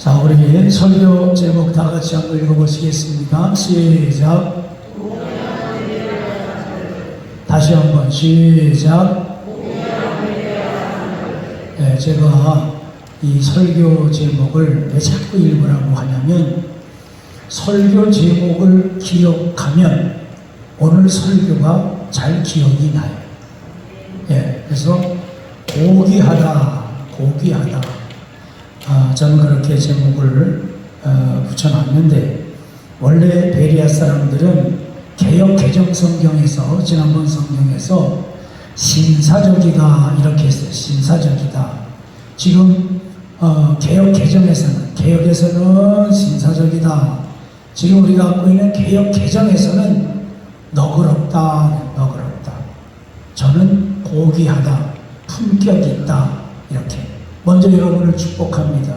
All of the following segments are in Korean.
자, 우리 설교 제목 다 같이 한번 읽어보시겠습니다. 시작. 다시 한번 시작. 네, 제가 이 설교 제목을 왜 자꾸 읽으라고 하냐면, 설교 제목을 기억하면 오늘 설교가 잘 기억이 나요. 예, 그래서 고귀하다. 저는 그렇게 제목을 붙여놨는데, 원래 베리아 사람들은 개역 개정 성경에서, 지난번 성경에서 신사적이다 이렇게 했어요. 신사적이다. 지금 개역 개혁에서는 신사적이다. 지금 우리가 갖고 있는 개역 개정에서는 너그럽다. 저는 고귀하다, 품격 있다, 이렇게 먼저 여러분을 축복합니다.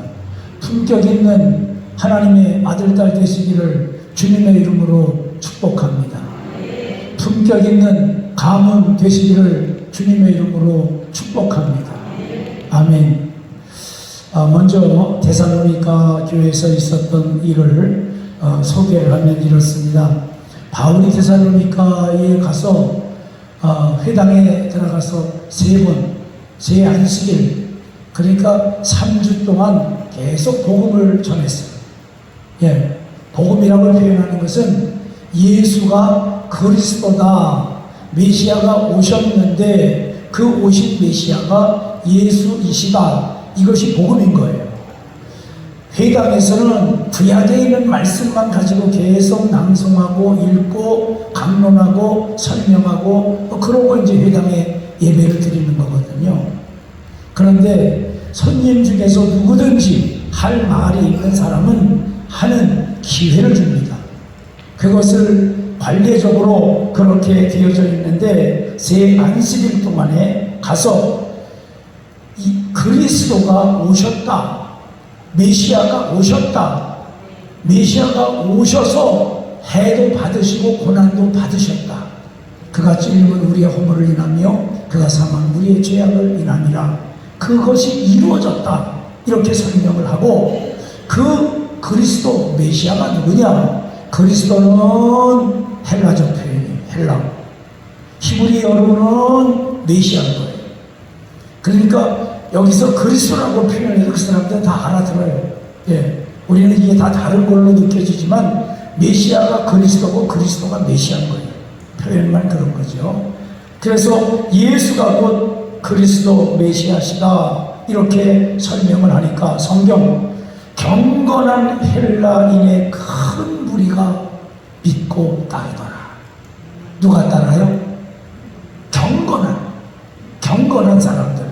품격 있는 하나님의 아들, 딸 되시기를 주님의 이름으로 축복합니다. 품격 있는 가문 되시기를 주님의 이름으로 축복합니다. 아멘. 먼저 데살로니가 교회에서 있었던 일을 소개를 하면 이렇습니다. 바울이 데살로니가에 가서 회당에 들어가서 세 안식일, 그러니까 3주 동안 계속 복음을 전했어요. 예, 복음이라고 표현하는 것은 예수가 그리스도다, 메시아가 오셨는데 그 오신 메시아가 예수이시다, 이것이 복음인 거예요. 회당에서는 구약에 있는 말씀만 가지고 계속 낭송하고 읽고 강론하고 설명하고 그러고 이제 회당에 예배를 드리는 거거든요. 그런데 손님 중에서 누구든지 할 말이 있는 사람은 하는 기회를 줍니다. 그것을 관례적으로 그렇게 되어져 있는데, 새 안식일 동안에 가서 이 그리스도가 오셨다, 메시아가 오셨다, 메시아가 오셔서 해도 받으시고 고난도 받으셨다, 그가 찔림은 우리의 허물을 인하며 그가 상한 우리의 죄악을 인하니라, 그것이 이루어졌다, 이렇게 설명을 하고, 그 그리스도 메시아가 누구냐? 그리스도는 헬라적 표현이에요. 헬라. 히브리어로는 메시아인 거예요. 그러니까 여기서 그리스도라고 표현해도 그 사람들은 다 알아들어요. 예, 우리는 이게 다 다른 걸로 느껴지지만 메시아가 그리스도고 그리스도가 메시아인 거예요. 표현만 그런 거죠. 그래서 예수가 곧 그리스도 메시아시다, 이렇게 설명을 하니까 성경, 경건한 헬라인의 큰 무리가 믿고 따르더라. 누가 따라요? 경건한 사람들.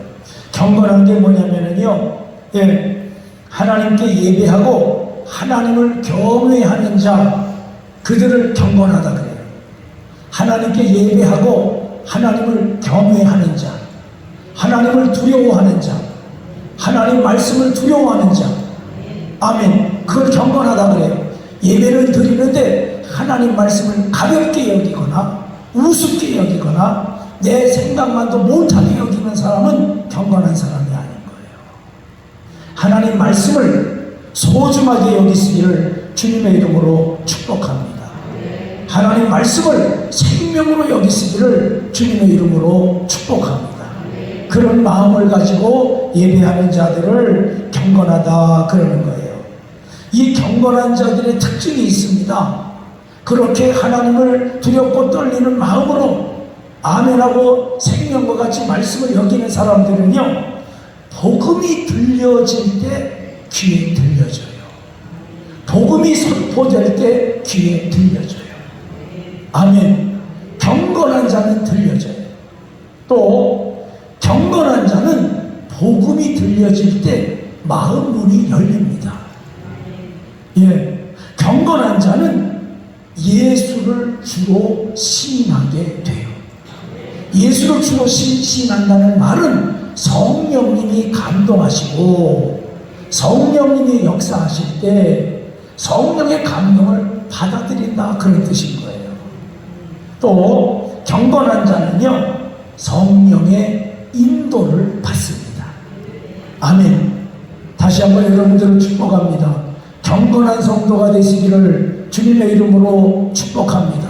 경건한 게 뭐냐면요, 예, 하나님께 예배하고 하나님을 경외하는 자, 그들을 경건하다 그래요. 하나님께 예배하고 하나님을 경외하는 자, 하나님을 두려워하는 자, 하나님 말씀을 두려워하는 자, 아멘, 그걸 경건하다 그래요. 예배를 드리는데 하나님 말씀을 가볍게 여기거나 우습게 여기거나 내 생각만도 못하게 여기는 사람은 경건한 사람이 아닌 거예요. 하나님 말씀을 소중하게 여기시기를 주님의 이름으로 축복합니다. 하나님 말씀을 생명으로 여기시기를 주님의 이름으로 축복합니다. 그런 마음을 가지고 예배하는 자들을 경건하다 그러는 거예요. 이 경건한 자들의 특징이 있습니다. 그렇게 하나님을 두렵고 떨리는 마음으로 아멘하고 생명과 같이 말씀을 여기는 사람들은요, 복음이 들려질 때 귀에 들려져요. 복음이 선포될 때 귀에 들려져요. 아멘. 경건한 자는 들려져요. 또 경건한 자는 복음이 들려질 때 마음 문이 열립니다. 예, 경건한 자는 예수를 주로 시인하게 돼요. 예수를 주로 시인한다는 말은 성령님이 감동하시고 성령님이 역사하실 때 성령의 감동을 받아들인다, 그런 뜻인 거예요. 또 경건한 자는요, 성령의 인도를 받습니다. 아멘. 다시 한번 여러분들을 축복합니다. 경건한 성도가 되시기를 주님의 이름으로 축복합니다.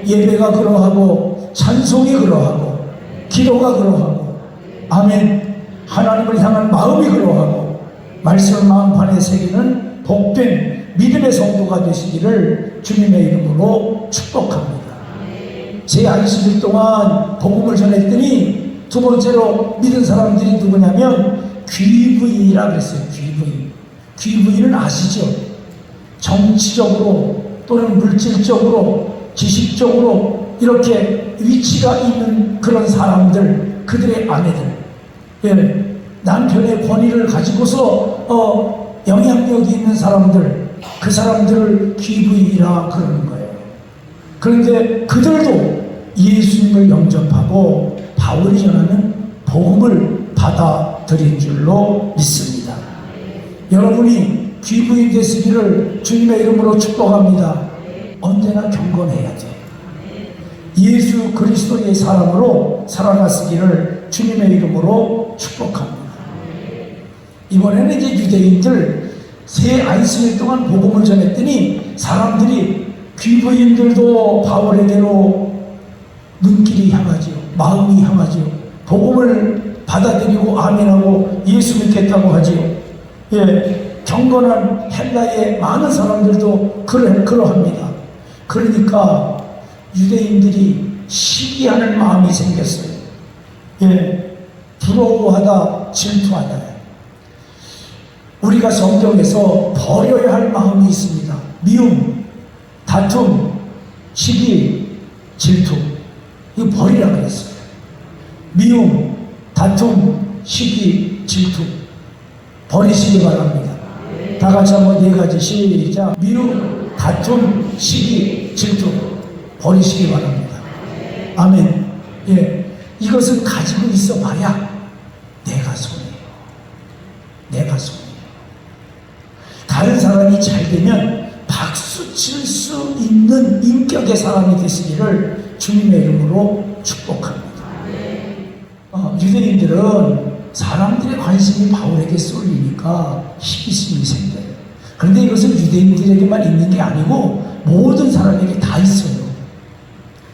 예배가 그러하고 찬송이 그러하고 기도가 그러하고 아멘. 하나님을 향한 마음이 그러하고 말씀을 마음판에 새기는 복된 믿음의 성도가 되시기를 주님의 이름으로 축복합니다. 제 안식일 동안 복음을 전했더니 두 번째로 믿은 사람들이 누구냐면 귀부인이라 그랬어요. 귀부인은 아시죠? 정치적으로 또는 물질적으로 지식적으로 이렇게 위치가 있는 그런 사람들, 그들의 아내들, 예, 남편의 권위를 가지고서 영향력이 있는 사람들, 그 사람들을 귀부인이라 그러는 거예요. 그런데 그들도 예수님을 영접하고 바울이 전하는 복음을 받아들인 줄로 믿습니다. 여러분이 귀부인 되시기를 주님의 이름으로 축복합니다. 언제나 경건해야 돼. 예수 그리스도의 사람으로 살아가시기를 주님의 이름으로 축복합니다. 이번에는 이제 유대인들 새 안식일 동안 복음을 전했더니 사람들이 귀부인들도 바울에게로 눈길이 향하지요. 마음이 향하지요. 복음을 받아들이고 아멘하고 예수 믿겠다고 하지요. 예, 경건한 헬라의 많은 사람들도 그러합니다. 그러니까 유대인들이 시기하는 마음이 생겼어요. 예, 부러워하다, 질투하다. 우리가 성경에서 버려야 할 마음이 있습니다. 미움, 다툼, 시기, 질투. 이거 버리라 그랬어요. 미움, 다툼, 시기, 질투. 버리시기 바랍니다. 다 같이 한번 네 가지 시작. 미움, 다툼, 시기, 질투. 버리시기 바랍니다. 아멘. 예, 이것은 가지고 있어 봐야 내가 손해요. 내가 손해요. 다른 사람이 잘 되면 박수 칠 수 있는 인격의 사람이 되시기를 주님의 이름으로 축복합니다. 유대인들은 사람들의 관심이 바울에게 쏠리니까 시기심이 생겨요. 그런데 이것은 유대인들에게만 있는 게 아니고 모든 사람에게 다 있어요.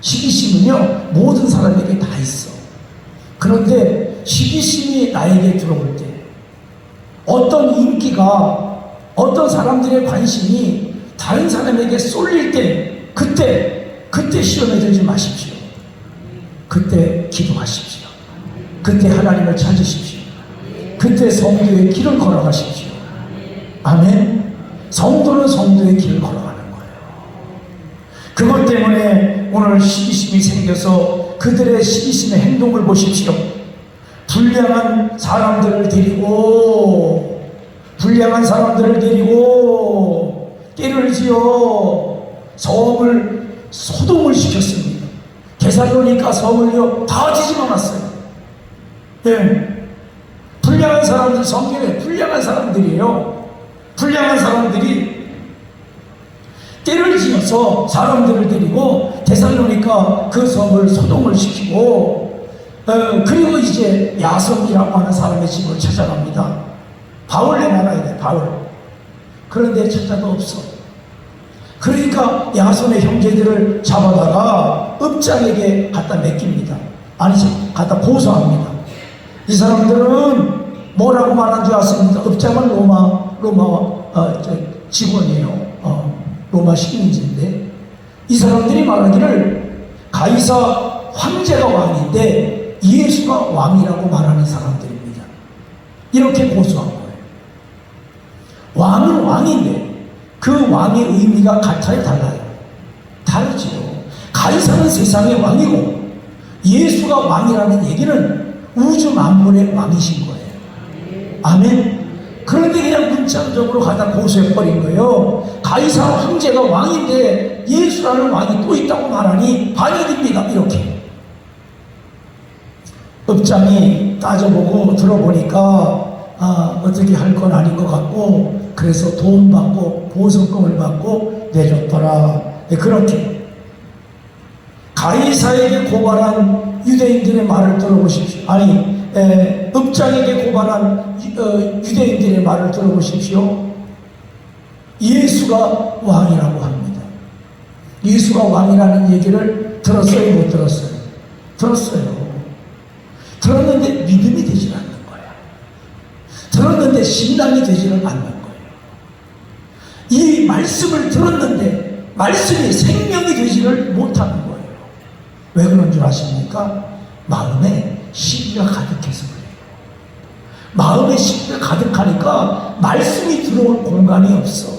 시기심은요, 모든 사람에게 다 있어. 그런데 시기심이 나에게 들어올 때, 어떤 인기가, 어떤 사람들의 관심이 다른 사람에게 쏠릴 때, 그때 시험에 들지 마십시오. 그때 기도하십시오. 그때 하나님을 찾으십시오. 그때 성도의 길을 걸어가십시오. 아멘. 성도는 성도의 길을 걸어가는 거예요. 그것 때문에 오늘 시기심이 생겨서 그들의 시기심의 행동을 보십시오. 불량한 사람들을 데리고 떼를 지어 성을 소동을 시켰습니다. 데살로니가 성을요 다 뒤집어놨어요. 예. 불량한 사람들, 성경에 불량한 사람들이에요. 불량한 사람들이 떼를 지어서 사람들을 데리고 데살로니가 그 성을 소동을 시키고 그리고 이제 야손이라고 하는 사람의 집을 찾아갑니다. 바울 내놔야 돼, 바울. 그런데 찾아도 없어. 그러니까 야손의 형제들을 잡아다가 읍장에게 갖다 맡깁니다. 아니지, 갖다 고소합니다. 이 사람들은 뭐라고 말한 줄 아십니까? 읍장은 로마 직원이에요. 로마 식민지인데 이 사람들이 말하기를 가이사 황제가 왕인데 예수가 왕이라고 말하는 사람들입니다. 이렇게 고소한 거예요. 왕은 왕인데 그 왕의 의미가 같아요, 달라요? 다르죠. 가이사는 세상의 왕이고 예수가 왕이라는 얘기는 우주 만물의 왕이신 거예요. 아멘. 그런데 그냥 문자적으로 갖다 고소해버린 거예요. 가이사 황제가 왕인데 예수라는 왕이 또 있다고 말하니 반역입니다. 이렇게. 읍장이 따져보고 들어보니까 어떻게 할 건 아닌 것 같고 그래서 돈 받고 보석금을 받고 내줬더라. 그렇게 가이사에게 고발한 유대인들의 말을 들어보십시오. 아니 읍장에게 고발한 유대인들의 말을 들어보십시오. 예수가 왕이라고 합니다. 예수가 왕이라는 얘기를 들었어요? 못 들었어요? 들었어요. 들었는데 믿음이 되질 않는 거야. 들었는데 신앙이 되지는 않는 거예요. 이 말씀을 들었는데 말씀이 생명이 되지를 못하는 거예요. 왜 그런 줄 아십니까? 마음에 시기가 가득해서 그래요. 마음에 시기가 가득하니까 말씀이 들어올 공간이 없어.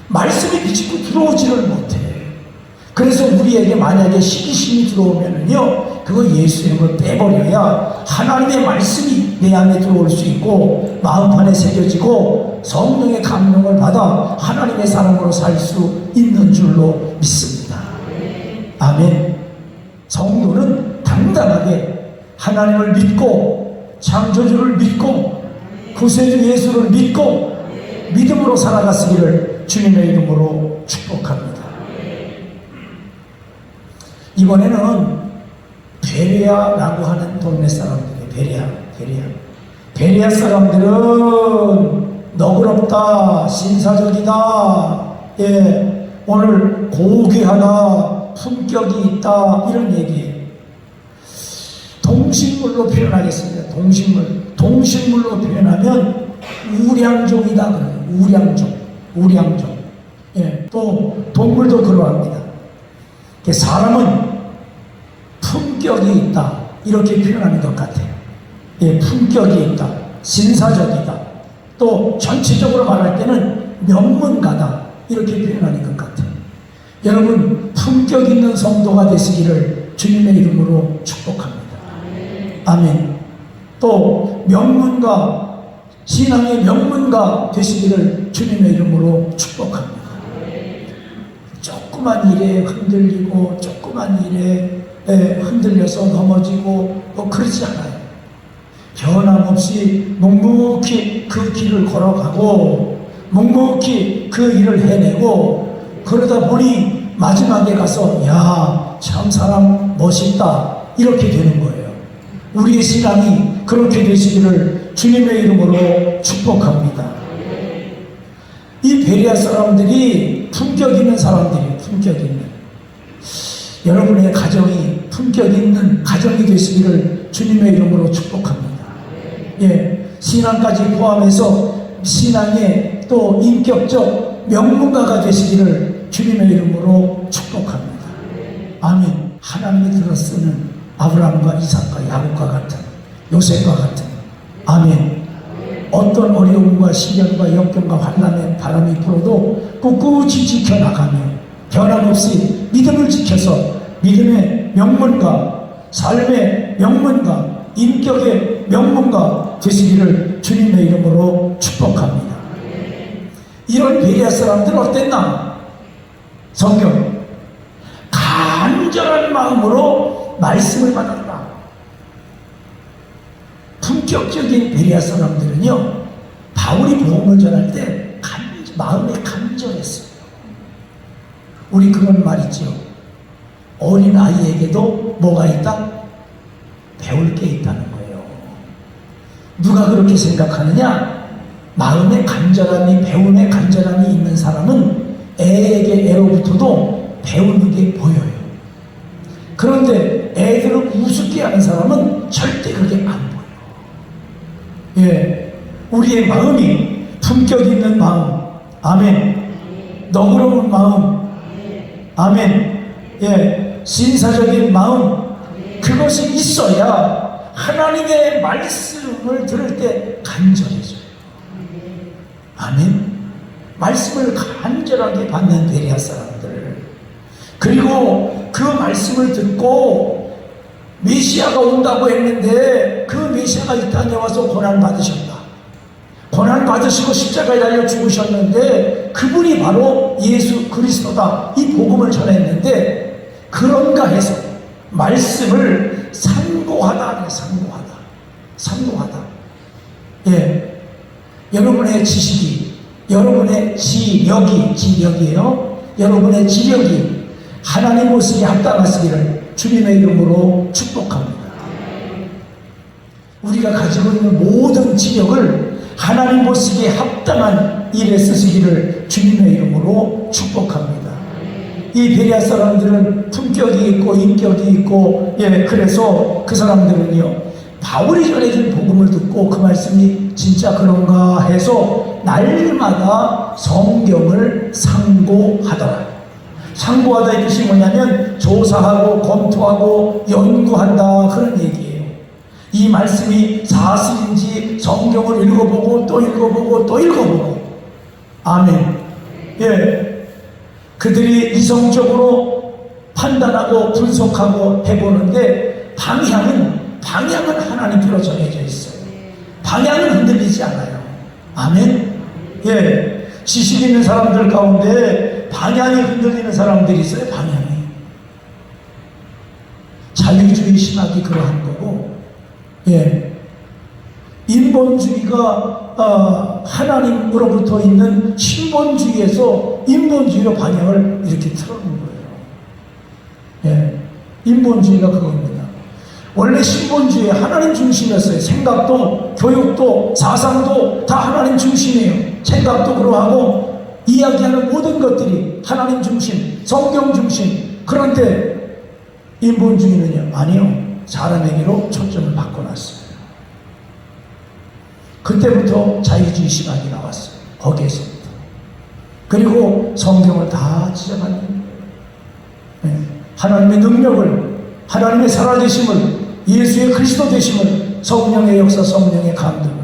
말씀이 비치고 들어오지를 못해. 그래서 우리에게 만약에 시기심이 들어오면은요, 그거 예수의 걸 빼버려야 하나님의 말씀이 내 안에 들어올 수 있고 마음판에 새겨지고 성령의 감동을 받아 하나님의 사람으로 살 수 있는 줄로 믿습니다. 아멘. 성도는 당당하게 하나님을 믿고 창조주를 믿고 구세주 예수를 믿고 믿음으로 살아갔으기를 주님의 이름으로 축복합니다. 이번에는 베레아라고 하는 동네 사람들이에요. 베레아 사람들은 너그럽다, 신사적이다, 오늘 고귀하다, 품격이 있다, 이런 얘기예요. 동식물로 표현하겠습니다. 동식물로 표현하면 우량종이다 그래요. 우량종. 또 동물도 그러합니다. 사람은 품격이 있다, 이렇게 표현하는 것 같아요. 품격이 있다, 신사적이다, 또 전체적으로 말할 때는 명문가다, 이렇게 표현하는 것 같아요. 여러분, 품격 있는 성도가 되시기를 주님의 이름으로 축복합니다. 아멘. 또 명문가, 신앙의 명문가 되시기를 주님의 이름으로 축복합니다. 조그만 일에 흔들리고 조그만 일에 흔들려서 넘어지고 그러지 않아요. 변함없이 묵묵히 그 길을 걸어가고 묵묵히 그 일을 해내고 그러다 보니 마지막에 가서 야, 참 사람 멋있다, 이렇게 되는 거예요. 우리의 신앙이 그렇게 되시기를 주님의 이름으로 축복합니다. 이 베레아 사람들이 품격 있는 사람들이에요. 품격 있는. 여러분의 가정이 품격 있는 가정이 되시기를 주님의 이름으로 축복합니다. 신앙까지 포함해서 신앙의 또 인격적 명문가가 되시기를 주님의 이름으로 축복합니다. 아멘. 하나님이 들어쓰는 아브라함과 이삭과 야곱과 같은, 요셉과 같은, 아멘. 어떤 어려움과 시련과 역경과 환난의 바람이 불어도 꿋꿋이 지켜나가며 변함없이 믿음을 지켜서 믿음의 명문가, 삶의 명문가, 인격의 명문가 되시기를 주님의 이름으로 축복합니다. 이런 베레아 사람들은 어땠나? 성경 간절한 마음으로 말씀을 받았다. 품격적인 베레아 사람들은요, 바울이 복음을 전할 때 마음에 간절했어요. 우리 그런 말 있죠. 어린 아이에게도 뭐가 있다? 배울 게 있다는 거예요. 누가 그렇게 생각하느냐? 마음의 간절함이, 배움의 간절함이 있는 사람은 애에게로부터도 배우는 게 보여요. 그런데 애들을 우습게 하는 사람은 절대 그게 안 보여요. 우리의 마음이 품격 있는 마음, 아멘. 너그러운 마음, 아멘. 신사적인 마음, 그것이 있어야 하나님의 말씀을 들을 때 간절해져요. 아멘. 말씀을 간절하게 받는 베레아 사람들, 그리고 그 말씀을 듣고 메시아가 온다고 했는데 그 메시아가 이 땅에 와서 고난받으셨다, 고난받으시고 십자가에 달려 죽으셨는데 그분이 바로 예수 그리스도다, 이 복음을 전했는데 그런가 해서 말씀을 상고하다. 여러분의 지식이, 여러분의 지력이에요. 여러분의 지력이 하나님 모습에 합당하시기를 주님의 이름으로 축복합니다. 우리가 가지고 있는 모든 지력을 하나님 보시기에 합당한 일에 쓰시기를 주님의 이름으로 축복합니다. 이 베레아 사람들은 품격이 있고 인격이 있고, 그래서 그 사람들은요, 바울이 전해준 복음을 듣고 그 말씀이 진짜 그런가 해서 날마다 성경을 상고하더라. 상고하다 이 뜻이 뭐냐면 조사하고 검토하고 연구한다, 그런 얘기예요. 이 말씀이 사실인지 성경을 읽어보고 또 읽어보고 또 읽어보고. 아멘. 그들이 이성적으로 판단하고 분석하고 해보는데 방향은 하나님께로 정해져 있어요. 방향은 흔들리지 않아요. 아멘. 지식 있는 사람들 가운데 방향이 흔들리는 사람들이 있어요. 방향이. 자유주의 신학이 그러한 거고, 인본주의가 하나님으로부터 있는 신본주의에서 인본주의로 방향을 이렇게 틀어놓은 거예요. 인본주의가 그겁니다. 원래 신본주의 하나님 중심이었어요. 생각도 교육도 사상도 다 하나님 중심이에요. 생각도 그러하고 이야기하는 모든 것들이 하나님 중심, 성경 중심. 그런데 인본주의는요, 아니요, 사람에게로 초점을 바꿔놨어요. 그때부터 자유주의 신학이 나왔어요. 거기에서부터. 그리고 성경을 다 지적하는 거예요. 하나님의 능력을, 하나님의 살아계심을, 예수의 그리스도 되심을, 성령의 역사, 성령의 감동을,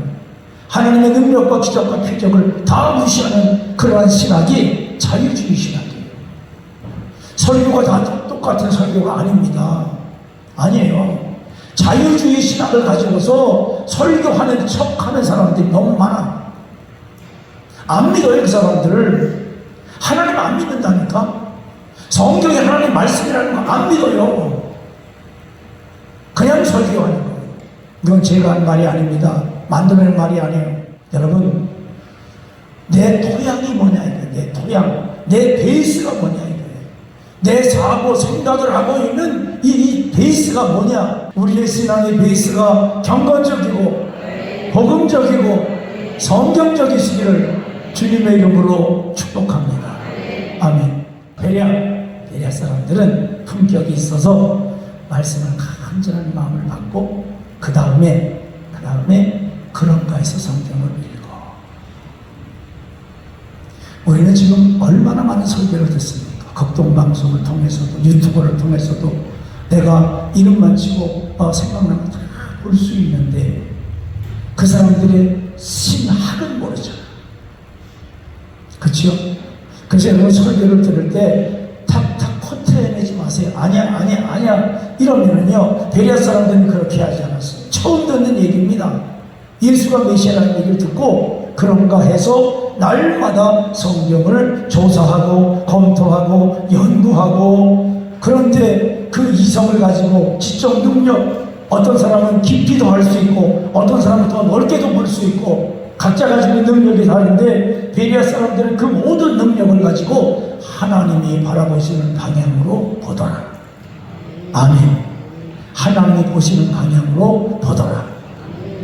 하나님의 능력과 기적과 표적을 다 무시하는 그러한 신학이 자유주의 신학이에요. 설교가 다 똑같은 설교가 아닙니다. 아니에요. 자유주의 신학을 가지고서 설교하는 척하는 사람들이 너무 많아. 안 믿어요, 그 사람들을. 하나님 안 믿는다니까. 성경이 하나님 말씀이라는 거 안 믿어요. 그냥 설교하는 거예요. 이건 제가 한 말이 아닙니다. 만드는 말이 아니에요. 여러분, 내 토양이 뭐냐 이거예요. 내 토양, 내 베이스가 뭐냐 이거예요. 내 사고 생각을 하고 있는 이 베이스가 뭐냐. 우리의 신앙의 베이스가 경건적이고 복음적이고 성경적이시기를 주님의 이름으로 축복합니다. 아멘. 베레아 사람들은 품격이 있어서 말씀을 간절한 마음을 받고 그 다음에 그런가 해서 성경을 읽어. 우리는 지금 얼마나 많은 설교를 듣습니까? 극동방송을 통해서도 유튜브를 통해서도 내가 이름만 치고 생각나면 다 볼 수 있는데 그 사람들의 신학을 모르잖아. 그렇죠? 그래서 여러분 설교를 들을 때 탁탁 코트해내지 마세요. 아니야 이러면은요, 베레아 사람들은 그렇게 하지 않았어요. 처음 듣는 얘기입니다. 예수가 메시아라는 얘기를 듣고 그런가 해서 날마다 성경을 조사하고 검토하고 연구하고. 그런데 그 이성을 가지고 지적 능력, 어떤 사람은 깊이도 할 수 있고 어떤 사람은 더 넓게도 볼 수 있고 각자 가지고 있는 능력이 다른데 베레아 사람들은 그 모든 능력을 가지고 하나님이 바라보시는 방향으로 보더라. 아멘. 하나님이 보시는 방향으로 보더라.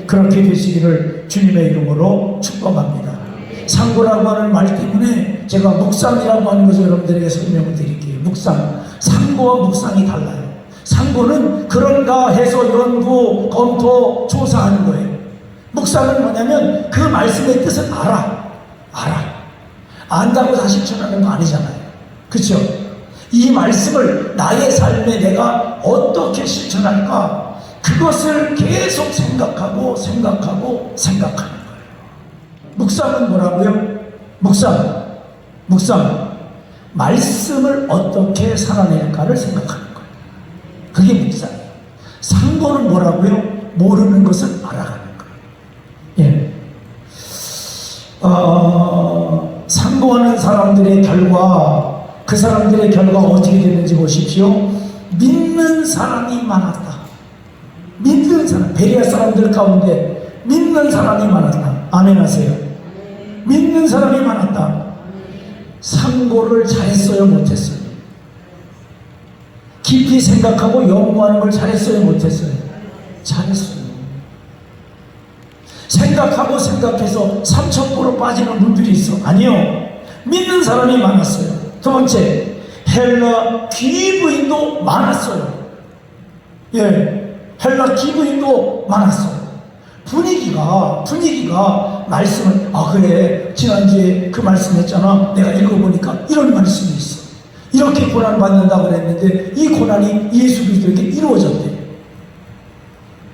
그렇게 되시기를 주님의 이름으로 축복합니다. 상고라고 하는 말 때문에 제가 묵상이라고 하는 것을 여러분들에게 설명을 드릴게요. 묵상, 상고와 묵상이 달라요. 상고는 그런가 해서 연구, 검토, 조사하는 거예요. 묵상은 뭐냐면 그 말씀의 뜻을 알아. 안다고 다 실천하는 거 아니잖아요. 그렇죠? 이 말씀을 나의 삶에 내가 어떻게 실천할까, 그것을 계속 생각하는 거예요. 묵상은 뭐라고요? 묵상. 말씀을 어떻게 살아낼까를 생각하는 거예요. 그게 묵상이에요. 상고는 뭐라고요? 모르는 것을 알아가는 거예요. 상고하는 사람들의 결과, 그 사람들의 결과가 어떻게 되는지 보십시오. 믿는 사람이 많았다. 믿는 사람, 베레아 사람들 가운데 믿는 사람이 많았다. 아멘 하세요. 믿는 사람이 많았다. 상고를 잘했어요, 못했어요? 깊이 생각하고 연구하는 걸 잘했어요, 못했어요? 잘했어요. 생각하고 생각해서 삼천포로 빠지는 분들이 있어. 아니요. 믿는 사람이 많았어요. 두 번째, 헬라 기부인도 많았어요. 예, 헬라 기부인도 많았어요. 분위기가 말씀을, 그래, 지난주에 그 말씀했잖아. 내가 읽어보니까 이런 말씀이 있어. 이렇게 고난받는다 그랬는데 이 고난이 예수 그리스도에게 이루어졌대.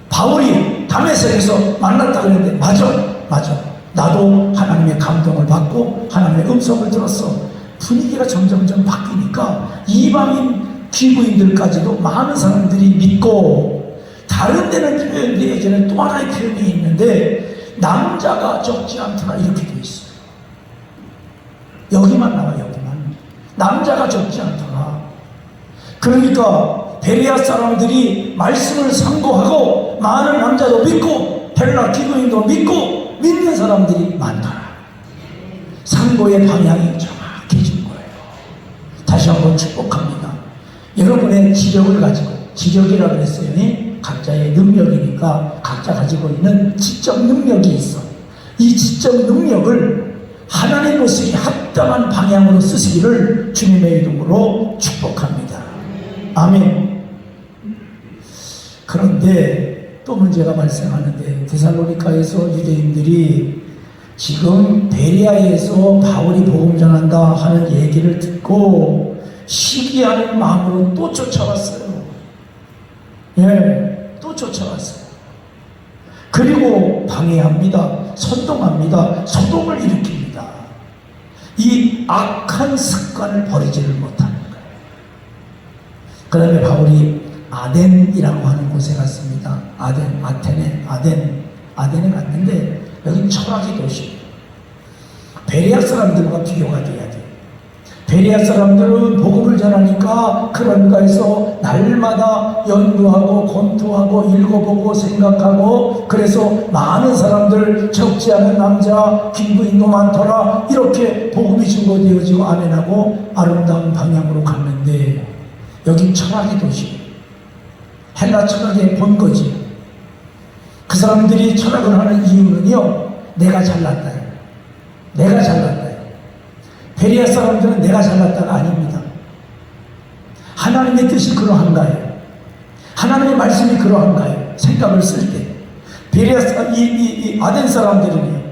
바울이 다메섹에서 만났다 그랬는데 맞아. 나도 하나님의 감동을 받고 하나님의 음성을 들었어. 분위기가 점점점 바뀌니까 이방인 기부인들까지도 많은 사람들이 믿고, 다른 데는 표현되어지는 또 하나의 표현이 있는데 남자가 적지 않더라 이렇게 되어 있어요. 여기만 나와. 여기만 남자가 적지 않더라. 그러니까 베레아 사람들이 말씀을 상고하고 많은 남자도 믿고 헬라 기도인도 믿고 믿는 사람들이 많더라. 상고의 방향이 정확해진 거예요. 다시 한번 축복합니다. 여러분의 지력을 가지고, 지력이라 그랬어요. 각자의 능력이니까 각자 가지고 있는 지적 능력이 있어. 이 지적 능력을 하나님 모습이 합당한 방향으로 쓰시기를 주님의 이름으로 축복합니다. 아멘. 그런데 또 문제가 발생하는데, 데살로니가에서 유대인들이 지금 베레아에서 바울이 복음 전한다 하는 얘기를 듣고 시기하는 마음으로 또 쫓아왔어요. 예, 또 쫓아왔어요. 그리고 방해합니다. 선동합니다. 소동을 일으킵니다. 이 악한 습관을 버리지를 못하는 거예요. 그 다음에 바울이 아덴이라고 하는 곳에 갔습니다. 아테네 갔는데 여기 철학의 도시. 베레아 사람들과 비교가 돼야 돼요. 베레아 사람들은 복음을 전하니까 그런가 해서 날마다 연구하고 검토하고 읽어보고 생각하고, 그래서 많은 사람들, 적지 않은 남자 기부인도 많더라 이렇게 복음이 증거되어지고 아멘하고 아름다운 방향으로 갔는데, 여기 철학의 도시, 헬라 철학의 본거지. 그 사람들이 철학을 하는 이유는요, 내가 잘났다. 베레아 사람들은 내가 잘났다가 아닙니다. 하나님의 뜻이 그러한가요? 하나님의 말씀이 그러한가요? 생각을 쓸 때 베레아 아덴 사람들은요,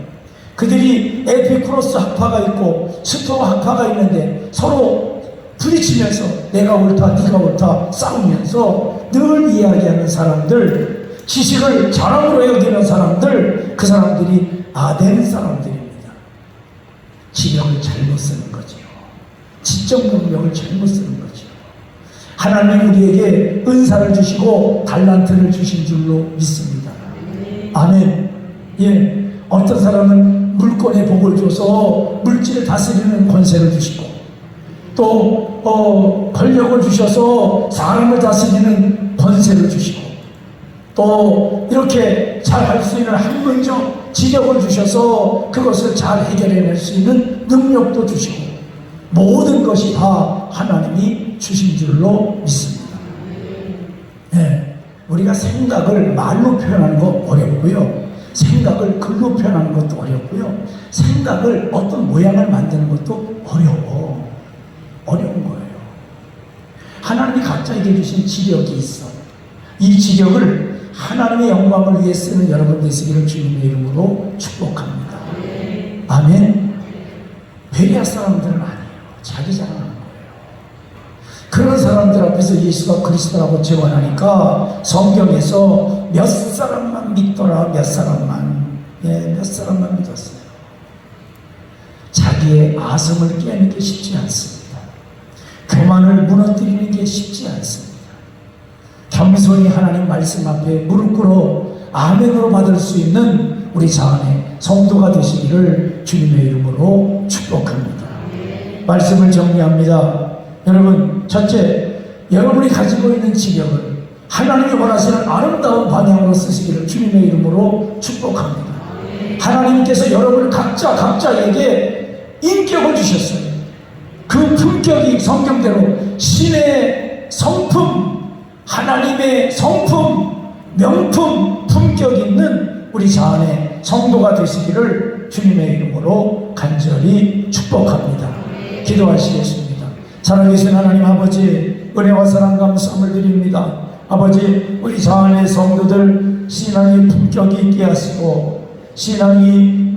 그들이 에피쿠로스 학파가 있고 스토아 학파가 있는데 서로 부딪히면서 내가 옳다 네가 옳다 싸우면서 늘 이야기하는 사람들, 지식을 자랑으로 여기는 사람들, 그 사람들이 아덴 사람들입니다. 지력을 잘못 쓰는 거죠. 지적 능력을 잘못 쓰는 거죠. 하나님 우리에게 은사를 주시고 달란트를 주신 줄로 믿습니다. 아멘. 예, 어떤 사람은 물권의 복을 줘서 물질을 다스리는 권세를 주시고, 또 권력을 주셔서 사람을 다스리는 권세를 주시고, 또 이렇게 잘 할 수 있는 학문적 지력을 주셔서 그것을 잘 해결해낼 수 있는 능력도 주시고, 모든 것이 다 하나님이 주신 줄로 믿습니다. 네, 우리가 생각을 말로 표현하는 거 어렵고요, 생각을 글로 표현하는 것도 어렵고요, 생각을 어떤 모양을 만드는 것도 어려운 거예요. 하나님이 각자에게 주신 지력이 있어. 이 지력을 하나님의 영광을 위해 쓰는 여러분 되시기를 주님의 이름으로 축복합니다. 아멘. 베레아 사람들은 아니에요. 자기 자랑하는 거예요. 그런 사람들 앞에서 예수가 그리스도라고 제안하니까 성경에서 몇 사람만 믿더라. 몇 사람만 믿었어요. 자기의 아성을 깨는 게 쉽지 않습니다. 교만을 무너뜨리는 게 쉽지 않습니다. 겸손히 하나님 말씀 앞에 무릎 꿇어 아멘으로 받을 수 있는 우리 자안의 성도가 되시기를 주님의 이름으로 축복합니다. 말씀을 정리합니다. 여러분, 첫째, 여러분이 가지고 있는 지력을 하나님이 원하시는 아름다운 방향으로 쓰시기를 주님의 이름으로 축복합니다. 하나님께서 여러분 각자에게 인격을 주셨어요. 그 품격이 성경대로 신의 성품, 하나님의 성품, 명품, 품격 있는 우리 자안의 성도가 되시기를 주님의 이름으로 간절히 축복합니다. 기도하시겠습니다. 살아계신 하나님 아버지, 은혜와 사랑 감사함을 드립니다. 아버지, 우리 자안의 성도들 신앙의 품격이 있게 하시고 신앙의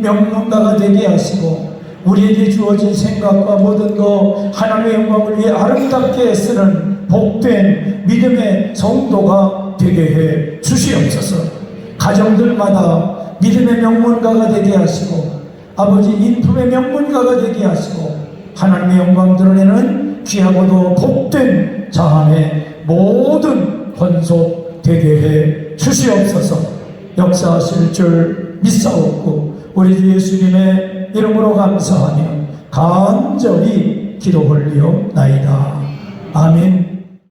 명문가가 되게 하시고 우리에게 주어진 생각과 모든 것 하나님의 영광을 위해 아름답게 쓰는 복된 믿음의 성도가 되게 해 주시옵소서. 가정들마다 믿음의 명문가가 되게 하시고 아버지 인품의 명문가가 되게 하시고 하나님의 영광 드러내는 귀하고도 복된 자안의 모든 권속 되게 해 주시옵소서. 역사하실 줄 믿사옵고 우리 주 예수님의 이름으로 감사하며 간절히 기도 올리옵나이다. 아멘.